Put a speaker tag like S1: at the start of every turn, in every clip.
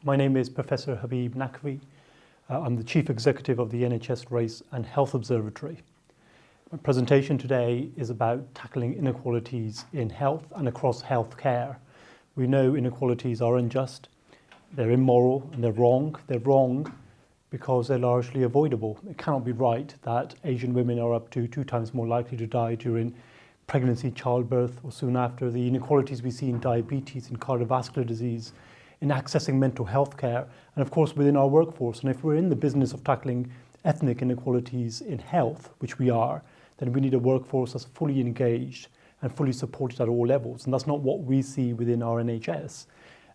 S1: My name is Professor Habib Naqvi. I'm the Chief Executive of the NHS Race and Health Observatory. My presentation today is about tackling inequalities in health and across healthcare. We know inequalities are unjust, they're immoral and they're wrong. They're wrong because they're largely avoidable. It cannot be right that Asian women are up to 2 times more likely to die during pregnancy, childbirth, or soon after. The inequalities we see in diabetes, in cardiovascular disease, in accessing mental health care, and of course within our workforce. And if we're in the business of tackling ethnic inequalities in health, which we are, then we need a workforce that's fully engaged and fully supported at all levels. And that's not what we see within our NHS.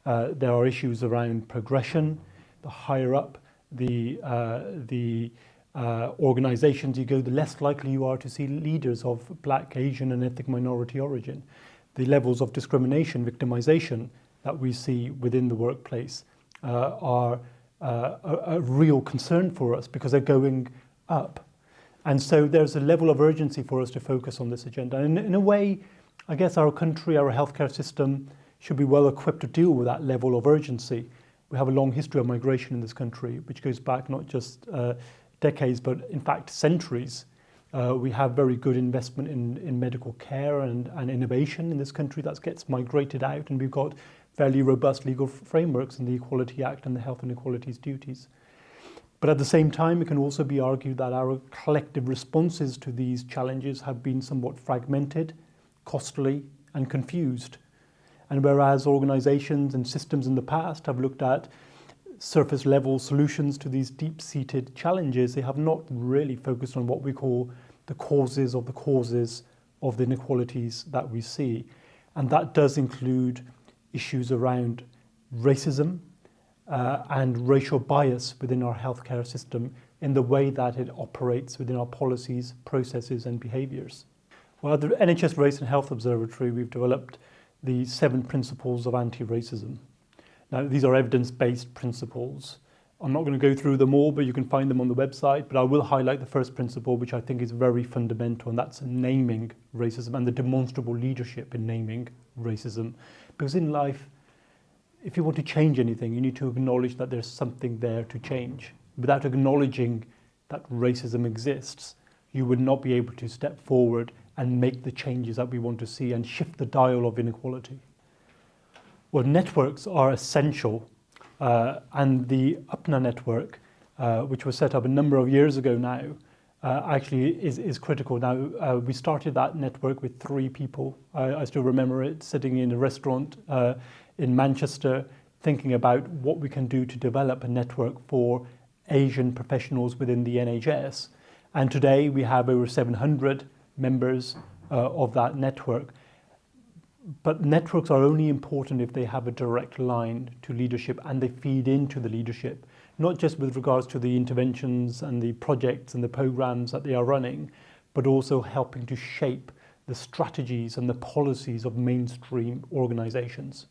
S1: There are issues around progression. The higher up the organisations you go, the less likely you are to see leaders of Black, Asian and ethnic minority origin. The levels of discrimination, victimisation that we see within the workplace are a real concern for us because they're going up. And so there's a level of urgency for us to focus on this agenda. And in a way, I guess our country, our healthcare system should be well equipped to deal with that level of urgency. We have a long history of migration in this country, which goes back not just decades, but in fact centuries. We have very good investment in medical care and innovation in this country that gets migrated out, and we've got fairly robust legal frameworks in the Equality Act and the Health Inequalities Duties. But at the same time, it can also be argued that our collective responses to these challenges have been somewhat fragmented, costly, and confused. And whereas organisations and systems in the past have looked at surface level solutions to these deep-seated challenges, they have not really focused on what we call the causes of the inequalities that we see. And that does include issues around racism and racial bias within our healthcare system in the way that it operates within our policies, processes and behaviours. Well, at the NHS Race and Health Observatory, we've developed the 7 principles of anti-racism. Now, these are evidence-based principles. I'm not going to go through them all, but you can find them on the website. But I will highlight the first principle, which I think is very fundamental, and that's naming racism and the demonstrable leadership in naming racism. Because in life, if you want to change anything, you need to acknowledge that there's something there to change. Without acknowledging that racism exists, you would not be able to step forward and make the changes that we want to see and shift the dial of inequality. Well, networks are essential, and the UPNA network, which was set up a number of years ago now, actually is critical. Now, we started that network with 3 people. I still remember it, sitting in a restaurant in Manchester, thinking about what we can do to develop a network for Asian professionals within the NHS. And today we have over 700 members of that network. But networks are only important if they have a direct line to leadership and they feed into the leadership, not just with regards to the interventions and the projects and the programs that they are running, but also helping to shape the strategies and the policies of mainstream organizations.